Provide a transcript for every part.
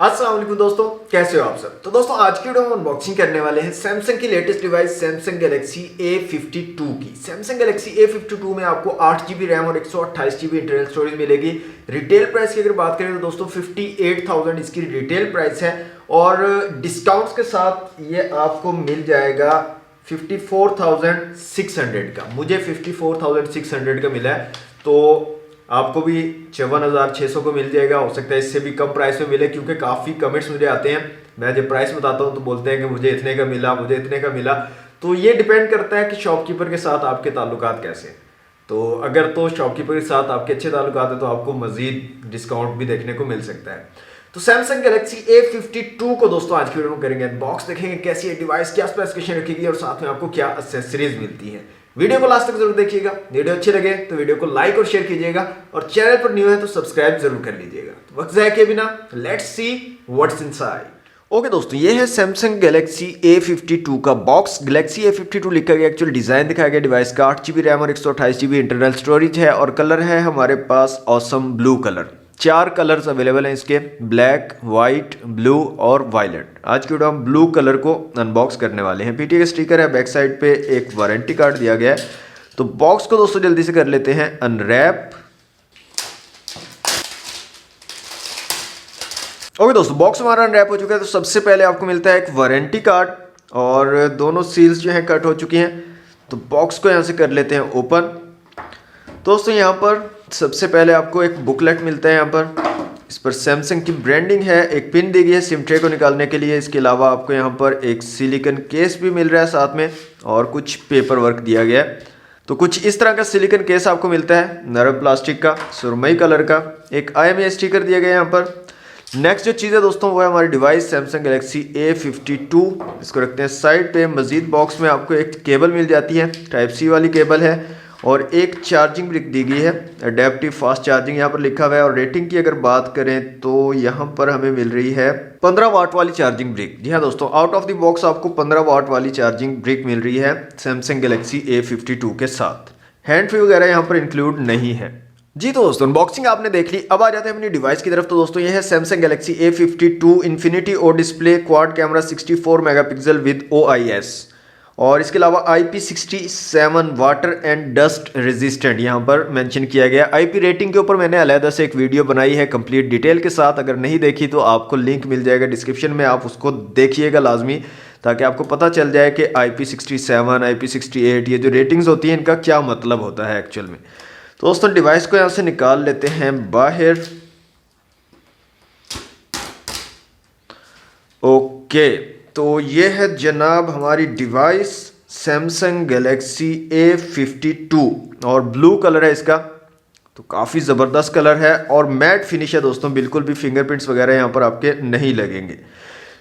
अस्सलाम वालेकुम दोस्तों, कैसे हो आप सब। तो दोस्तों आज की वीडियो में अनबॉक्सिंग करने वाले हैं सैमसंग की latest device Samsung Galaxy A52 की। सैमसंग गैलेक्सी A52 में आपको 8GB रैम और 128GB इंटरनल स्टोरेज मिलेगी। रिटेल प्राइस की अगर बात करें तो दोस्तों 58,000 इसकी रिटेल प्राइस है और डिस्काउंट्स के साथ ये आपको मिल जाएगा 54,600 का। मुझे 54,600 का मिला है, तो आपको भी 54,600 को मिल जाएगा। हो सकता है इससे भी कम प्राइस में मिले, क्योंकि काफ़ी कमेंट्स मुझे आते हैं, मैं जब प्राइस बताता हूँ तो बोलते हैं कि मुझे इतने का मिला, मुझे इतने का मिला। तो ये डिपेंड करता है कि शॉपकीपर के साथ आपके ताल्लुकात कैसे हैं। तो अगर तो शॉपकीपर के साथ आपके अच्छे ताल्लुकात हैं तो आपको मजीद डिस्काउंट भी देखने को मिल सकता है। तो सैमसंग गैलेक्सी A52 को दोस्तों आज की वीडियो में करेंगे अनबॉक्स, देखेंगे कैसी है डिवाइस, क्या स्पेसिफिकेशन रखेगी और साथ में आपको क्या एक्सेसरीज मिलती है। वीडियो को लास्ट तक जरूर देखिएगा। वीडियो अच्छी लगे तो वीडियो को लाइक और शेयर कीजिएगा और चैनल पर न्यू है तो सब्सक्राइब जरूर कर लीजिएगा। तो वक्त जाए के बिना let's see what's inside. Okay दोस्तों, ये है सैमसंग गैलेक्सी A52 का बॉक्स। गैलेक्सी A52 लिखा गया, एक्चुअल डिजाइन दिखाया गया डिवाइस का। 8GB रैम और 128GB इंटरनल स्टोरेज है और कलर है हमारे पास awesome blue colour. 4 colours available हैं इसके, ब्लैक, वाइट, ब्लू और वायलेट। आज की वीडियो हम ब्लू कलर को अनबॉक्स करने वाले हैं। पीटी का स्टिकर है, बैक साइड पे एक वारंटी कार्ड दिया गया है। तो बॉक्स को दोस्तों जल्दी से कर लेते हैं अनरैप। ओके दोस्तों, बॉक्स हमारा अनरैप हो चुका है। तो सबसे पहले आपको मिलता है एक वारंटी कार्ड और दोनों सील्स जो हैं कट हो चुकी हैं। तो बॉक्स को यहाँ से कर लेते हैं ओपन। दोस्तों यहाँ पर सबसे पहले आपको एक बुकलेट मिलता है। यहाँ पर इस पर सैमसंग की ब्रांडिंग है, एक पिन दी गई है सिम ट्रे को निकालने के लिए। इसके अलावा आपको यहाँ पर एक सिलिकॉन केस भी मिल रहा है साथ में और कुछ पेपर वर्क दिया गया है। तो कुछ इस तरह का सिलिकॉन केस आपको मिलता है, नरम प्लास्टिक का, सुरमई कलर का। एक IMEI स्टिकर दिया गया है यहाँ पर। नेक्स्ट जो चीज़ है दोस्तों वो है हमारी डिवाइस सैमसंग गैलेक्सी A52। इसको रखते हैं साइड पे। मजीद बॉक्स में आपको एक केबल मिल जाती है, टाइप C वाली केबल है और एक चार्जिंग ब्रिक दी गई है, अडेप्टिव फास्ट चार्जिंग यहाँ पर लिखा हुआ है। और रेटिंग की अगर बात करें तो यहाँ पर हमें मिल रही है 15 वाट वाली चार्जिंग ब्रिक। जी हाँ दोस्तों, आउट ऑफ द बॉक्स आपको 15 वाट वाली चार्जिंग ब्रिक मिल रही है सैमसंग गैलेक्सी A52 के साथ। हैंड फ्री वगैरह यहाँ पर इंक्लूड नहीं है। जी तो दोस्तों अनबॉक्सिंग आपने देख ली, अब आ जाते हैं अपनी डिवाइस की तरफ। तो दोस्तों ये है Samsung Galaxy A52 infinity O display, quad camera 64 megapixel with OIS और इसके अलावा IP67 water and dust resistant यहाँ पर मेंशन किया गया। IP रेटिंग के ऊपर मैंने अलहदा से एक वीडियो बनाई है कंप्लीट डिटेल के साथ, अगर नहीं देखी तो आपको लिंक मिल जाएगा डिस्क्रिप्शन में, आप उसको देखिएगा लाजमी, ताकि आपको पता चल जाए कि IP67, IP68 ये जो रेटिंग्स होती हैं इनका क्या मतलब होता है एक्चुअल में। तो दोस्तों डिवाइस को यहाँ से निकाल लेते हैं बाहर। ओके, तो ये है जनाब हमारी डिवाइस सैमसंग गैलेक्सी A52 और ब्लू कलर है इसका। तो काफ़ी ज़बरदस्त कलर है और मैट फिनिश है दोस्तों, बिल्कुल भी फिंगरप्रिंट्स वगैरह यहाँ पर आपके नहीं लगेंगे।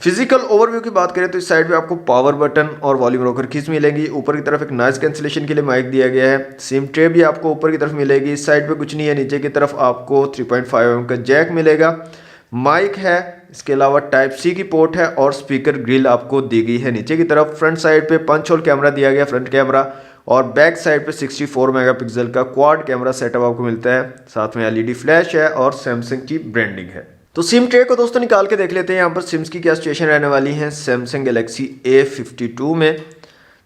फिजिकल ओवरव्यू की बात करें तो इस साइड पे आपको पावर बटन और वॉल्यूम रोकर कीज मिलेंगी। ऊपर की तरफ एक नॉइज कैंसिलेशन के लिए माइक दिया गया है। सिम ट्रे भी आपको ऊपर की तरफ मिलेगी। इस साइड पे कुछ नहीं है, नीचे की तरफ आपको 3.5mm का जैक मिलेगा, माइक है। इसके अलावा टाइप C की पोर्ट है और स्पीकर ग्रिल आपको दी गई है नीचे की तरफ। फ्रंट साइड पे पंच होल कैमरा दिया गया, फ्रंट कैमरा, और बैक साइड पे 64 मेगापिक्सल का क्वाड कैमरा सेटअप आपको मिलता है। साथ में LED फ्लैश है और सैमसंग की ब्रांडिंग है। तो सिम ट्रे को दोस्तों निकाल के देख लेते हैं यहाँ पर सिम्स की क्या सिचुएशन रहने वाली है सैमसंग गैलेक्सी A52 में।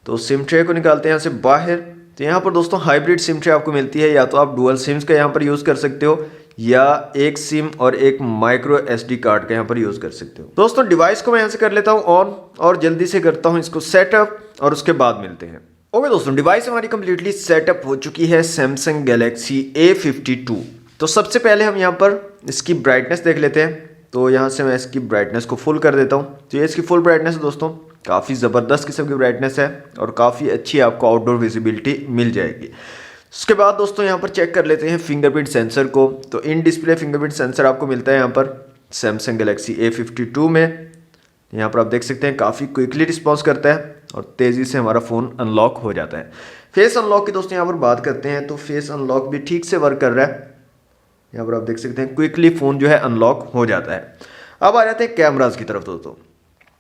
तो सिम ट्रे को निकालते हैं यहाँ से बाहर। तो यहाँ पर दोस्तों हाइब्रिड सिम ट्रे आपको मिलती है, या तो आप डुअल सिम्स का यहाँ पर यूज़ कर सकते हो या एक सिम और एक माइक्रो SD कार्ड का यहाँ पर यूज़ कर सकते हो। दोस्तों डिवाइस को मैं यहाँ से कर लेता हूँ ऑन और जल्दी से करता हूँ इसको सेटअप और उसके बाद मिलते हैं। ओके दोस्तों, डिवाइस हमारी कंप्लीटली सेटअप हो चुकी है सैमसंग गैलेक्सी A52। तो सबसे पहले हम यहाँ पर इसकी ब्राइटनेस देख लेते हैं। तो यहाँ से मैं इसकी ब्राइटनेस को फुल कर देता हूँ। तो ये इसकी फुल ब्राइटनेस है दोस्तों, काफ़ी ज़बरदस्त किस्म की ब्राइटनेस है और काफ़ी अच्छी आपको आउटडोर विजिबिलिटी मिल जाएगी। उसके बाद दोस्तों यहाँ पर चेक कर लेते हैं फिंगरप्रिंट सेंसर को। तो इन डिस्प्ले फिंगरप्रिंट सेंसर आपको मिलता है यहाँ पर सैमसंग गैलेक्सी A52 में। यहाँ पर आप देख सकते हैं काफ़ी क्विकली रिस्पॉन्स करता है और तेज़ी से हमारा फ़ोन अनलॉक हो जाता है। फेस अनलॉक की दोस्तों यहाँ पर बात करते हैं तो फेस अनलॉक भी ठीक से वर्क कर रहा है। यहाँ पर आप देख सकते हैं क्विकली फ़ोन जो है अनलॉक हो जाता है। अब आ जाते हैं कैमराज की तरफ। दोस्तों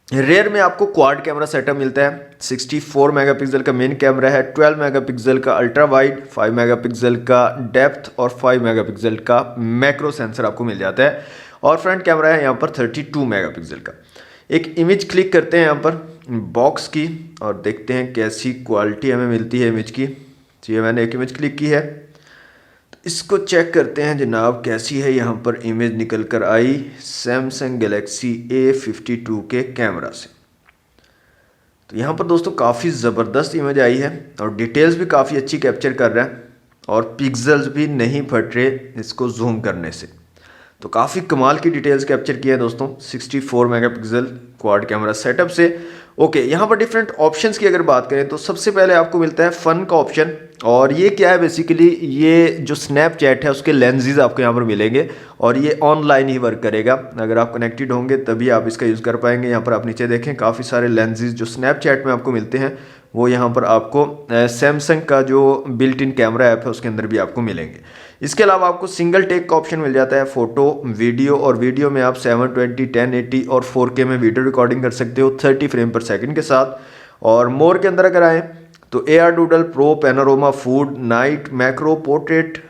रेयर में आपको क्वाड कैमरा सेटअप मिलता है। 64 मेगापिक्सल का मेन कैमरा है, 12 मेगापिक्सल का अल्ट्रा वाइड, 5 मेगापिक्सल का डेप्थ और 5 मेगापिक्सल का मैक्रो सेंसर आपको मिल जाता है। और फ्रंट कैमरा है यहाँ पर 32 मेगापिक्सल का। एक इमेज क्लिक करते हैं यहाँ पर बॉक्स की और देखते हैं कैसी क्वालिटी हमें मिलती है इमेज की। तो ये मैंने एक इमेज क्लिक की है, तो इसको चेक करते हैं जनाब कैसी है। यहाँ पर इमेज निकल कर आई सैमसंग गैलेक्सी A52 के कैमरा से। तो यहाँ पर दोस्तों काफ़ी ज़बरदस्त इमेज आई है और डिटेल्स भी काफ़ी अच्छी कैप्चर कर रहा है और पिक्सल्स भी नहीं फट रहे इसको जूम करने से। तो काफ़ी कमाल की डिटेल्स कैप्चर की है दोस्तों 64 मेगापिक्सल क्वाड कैमरा सेटअप से। ओके, यहाँ पर डिफरेंट ऑप्शंस की अगर बात करें तो सबसे पहले आपको मिलता है फ़न का ऑप्शन, और ये क्या है बेसिकली, ये जो स्नैपचैट है उसके लेंसेज आपको यहाँ पर मिलेंगे और ये ऑनलाइन ही वर्क करेगा। अगर आप कनेक्टेड होंगे तभी आप इसका यूज़ कर पाएंगे। यहाँ पर आप नीचे देखें काफ़ी सारे लेंसेज जो स्नैपचैट में आपको मिलते हैं वो यहाँ पर आपको सैमसंग का जो बिल्ट इन कैमरा ऐप है उसके अंदर भी आपको मिलेंगे। इसके अलावा आपको सिंगल टेक का ऑप्शन मिल जाता है फोटो वीडियो, और वीडियो में आप 720 1080 और 4K में वीडियो रिकॉर्डिंग कर सकते हो 30 फ्रेम पर सेकंड के साथ। और मोर के अंदर अगर आएँ तो AR doodle pro, panorama, food, night, macro, portrait,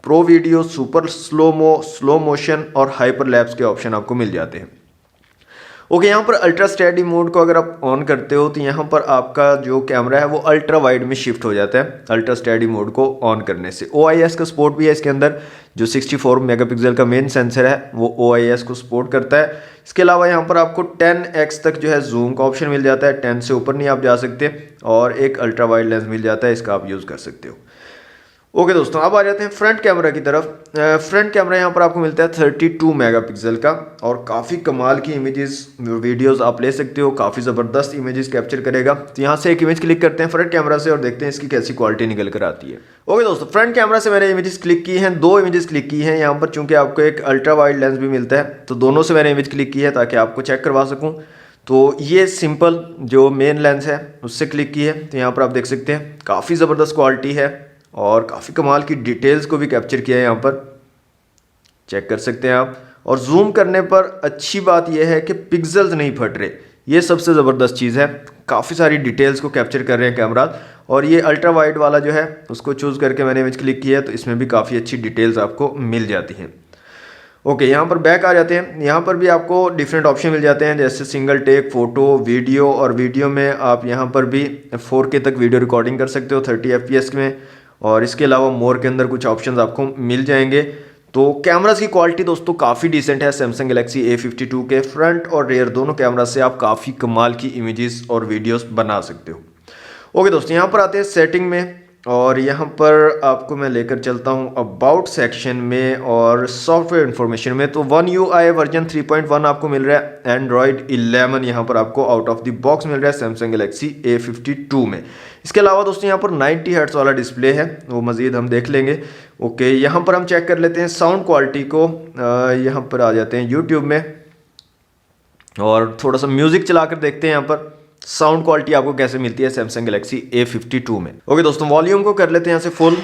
pro video, super slomo, slow motion और हाइपर लैप्स के ऑप्शन आपको मिल जाते हैं। ओके, यहाँ पर अल्ट्रा स्टेडी मोड को अगर आप ऑन करते हो तो यहाँ पर आपका जो कैमरा है वो अल्ट्रा वाइड में शिफ्ट हो जाता है अल्ट्रा स्टेडी मोड को ऑन करने से। OIS का सपोर्ट भी है इसके अंदर, जो 64 मेगापिक्सल का मेन सेंसर है वो OIS को सपोर्ट करता है। इसके अलावा यहाँ पर आपको 10x तक जो है जूम का ऑप्शन मिल जाता है, 10 से ऊपर नहीं आप जा सकते, और एक अल्ट्रा वाइड लेंस मिल जाता है, इसका आप यूज़ कर सकते हो। ओके दोस्तों, अब आ जाते हैं फ्रंट कैमरा की तरफ। फ्रंट कैमरा यहाँ पर आपको मिलता है 32 मेगापिक्सल का और काफ़ी कमाल की इमेजेस वीडियोस आप ले सकते हो, काफ़ी ज़बरदस्त इमेजेस कैप्चर करेगा। तो यहाँ से एक इमेज क्लिक करते हैं फ्रंट कैमरा से और देखते हैं इसकी कैसी क्वालिटी निकल कर आती है। ओके दोस्तों, फ्रंट कैमरा से मैंने इमेजेस क्लिक की हैं, 2 इमेजेस क्लिक की हैं। यहाँ पर चूँकि आपको एक अल्ट्रा वाइड लेंस भी मिलता है तो दोनों से मैंने इमेज क्लिक की है ताकि आपको चेक करवा सकूँ। तो ये सिंपल जो मेन लेंस है उससे क्लिक की है, तो यहाँ पर आप देख सकते हैं काफ़ी ज़बरदस्त क्वालिटी है और काफ़ी कमाल की डिटेल्स को भी कैप्चर किया है, यहाँ पर चेक कर सकते हैं आप। और जूम करने पर अच्छी बात यह है कि पिक्सल्स नहीं फट रहे, ये सबसे ज़बरदस्त चीज़ है। काफ़ी सारी डिटेल्स को कैप्चर कर रहे हैं कैमरा, और ये अल्ट्रा वाइड वाला जो है उसको चूज़ करके मैंने इमेज क्लिक किया है तो इसमें भी काफ़ी अच्छी डिटेल्स आपको मिल जाती हैं। ओके, यहाँ पर बैक आ जाते हैं। यहाँ पर भी आपको डिफरेंट ऑप्शन मिल जाते हैं जैसे सिंगल टेक, फोटो, वीडियो, और वीडियो में आप यहाँ पर भी 4K तक वीडियो रिकॉर्डिंग कर सकते हो 30 FPS में। और इसके अलावा मोर के अंदर कुछ ऑप्शंस आपको मिल जाएंगे। तो कैमरास की क्वालिटी दोस्तों काफ़ी डिसेंट है सैमसंग गैलेक्सी A52 के। फ्रंट और रेयर दोनों कैमरा से आप काफ़ी कमाल की इमेजेस और वीडियोस बना सकते हो। ओके दोस्तों, यहाँ पर आते हैं सेटिंग में, और यहाँ पर आपको मैं लेकर चलता हूँ अबाउट सेक्शन में और सॉफ्टवेयर इन्फॉर्मेशन में। तो One UI वर्जन 3.1 आपको मिल रहा है, एंड्रॉयड 11 यहाँ पर आपको आउट ऑफ द बॉक्स मिल रहा है सैमसंग गैलेक्सी A52 में। इसके अलावा दोस्तों यहाँ पर 90 हर्ट्ज वाला डिस्प्ले है, वो मज़ीद हम देख लेंगे। ओके, यहाँ पर हम चेक कर लेते हैं साउंड क्वालिटी को। यहाँ पर आ जाते हैं यूट्यूब में और थोड़ा सा म्यूज़िक चला कर देखते हैं यहाँ पर साउंड क्वालिटी आपको कैसे मिलती है सैमसंग गैलेक्सी A52 में। ओके दोस्तों, वॉल्यूम को कर लेते हैं यहाँ से फुल।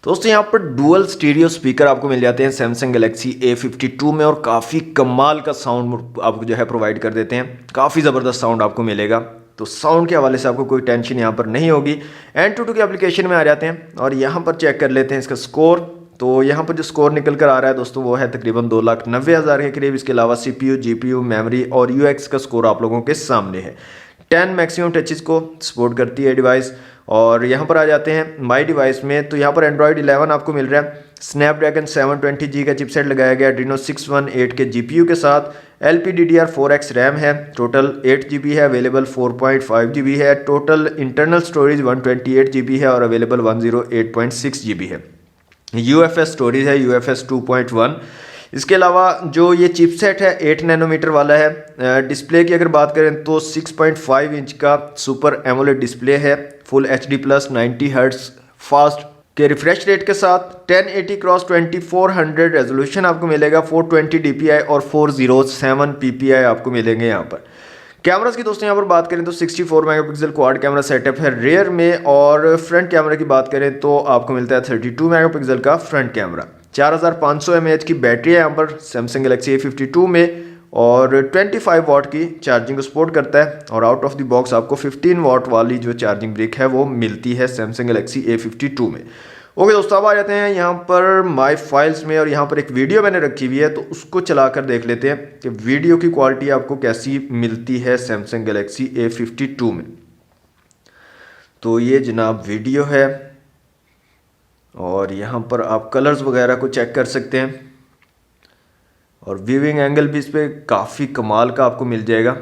दोस्तों यहाँ पर डुअल स्टीरियो स्पीकर आपको मिल जाते हैं सैमसंग गैलेक्सी A52 में, और काफ़ी कमाल का साउंड आपको जो है प्रोवाइड कर देते हैं। काफ़ी ज़बरदस्त साउंड आपको मिलेगा, तो साउंड के हवाले से आपको कोई टेंशन यहाँ पर नहीं होगी। Antutu के एप्लीकेशन में आ जाते हैं और यहाँ पर चेक कर लेते हैं इसका स्कोर। तो यहाँ पर जो स्कोर निकल कर आ रहा है दोस्तों वो है तकरीबन 2,90,000 के करीब। इसके अलावा CPU, GPU, मेमोरी और UX का स्कोर आप लोगों के सामने है। 10 मैक्सिमम टचेस को सपोर्ट करती है डिवाइस। और यहाँ पर आ जाते हैं माई डिवाइस में, तो यहाँ पर एंड्रॉयड 11 आपको मिल रहा है। स्नैपड्रैगन 720G का चिपसेट लगाया गया Adreno 618 के GPU के साथ। LPDDR4X रैम है, टोटल 8GB है, अवेलेबल 4.5GB है। टोटल इंटरनल स्टोरेज 128GB है और अवेलेबल 108.6GB है। UFS स्टोरेज है, UFS 2.1। इसके अलावा जो ये चिपसेट है 8 नैनोमीटर वाला है। डिस्प्ले की अगर बात करें तो 6.5 इंच का सुपर एमोलेड डिस्प्ले है, full HD plus 90 hertz fast के रिफ्रेश रेट के साथ। 1080x2400 रेजोल्यूशन आपको मिलेगा, 420 DPI और 407 PPI आपको मिलेंगे यहाँ पर। कैमरास की दोस्तों यहाँ पर बात करें तो 64 मेगापिक्सल क्वाड कैमरा सेटअप है रेयर में, और फ्रंट कैमरा की बात करें तो आपको मिलता है 32 मेगापिक्सल का फ्रंट कैमरा। 4500 mAh की बैटरी है यहाँ पर सैमसंग गैलेक्सी A52 में, और 25 वाट की चार्जिंग को सपोर्ट करता है। और आउट ऑफ द बॉक्स आपको 15 वाट वाली जो चार्जिंग ब्रिक है वो मिलती है सैमसंग गैलेक्सी A52 में। ओके दोस्तों, अब आ जाते हैं यहाँ पर माय फाइल्स में, और यहाँ पर एक वीडियो मैंने रखी हुई है तो उसको चलाकर देख लेते हैं कि वीडियो की क्वालिटी आपको कैसी मिलती है सैमसंग गैलेक्सी A52 में। तो ये जनाब वीडियो है, और यहाँ पर आप कलर्स वगैरह को चेक कर सकते हैं, और व्यूइंग एंगल भी इस पर काफ़ी कमाल का आपको मिल जाएगा।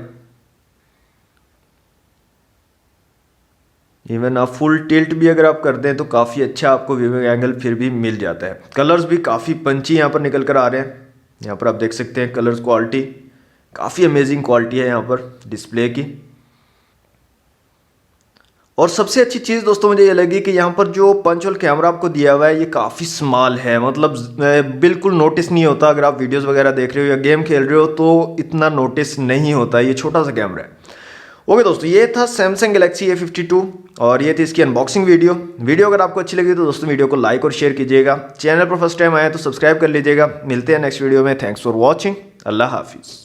इवन आप फुल टिल्ट भी अगर आप कर दें तो काफ़ी अच्छा आपको व्यूइंग एंगल फिर भी मिल जाता है। कलर्स भी काफ़ी पंची यहाँ पर निकल कर आ रहे हैं। यहाँ पर आप देख सकते हैं कलर्स क्वालिटी काफ़ी अमेजिंग क्वालिटी है यहाँ पर डिस्प्ले की। और सबसे अच्छी चीज़ दोस्तों मुझे ये लगी कि यहाँ पर जो पंच होल कैमरा आपको दिया हुआ है ये काफ़ी स्मॉल है, मतलब बिल्कुल नोटिस नहीं होता। अगर आप वीडियोस वगैरह देख रहे हो या गेम खेल रहे हो तो इतना नोटिस नहीं होता, ये छोटा सा कैमरा है। ओके दोस्तों, ये था सैमसंग गैलेक्सी A52 और ये थी इसकी अनबॉक्सिंग वीडियो अगर आपको अच्छी लगी तो दोस्तों वीडियो को लाइक और शेयर कीजिएगा। चैनल पर फर्स्ट टाइम आए तो सब्सक्राइब कर लीजिएगा। मिलते हैं नेक्स्ट वीडियो में। Thanks for watching. अल्लाह हाफिज़।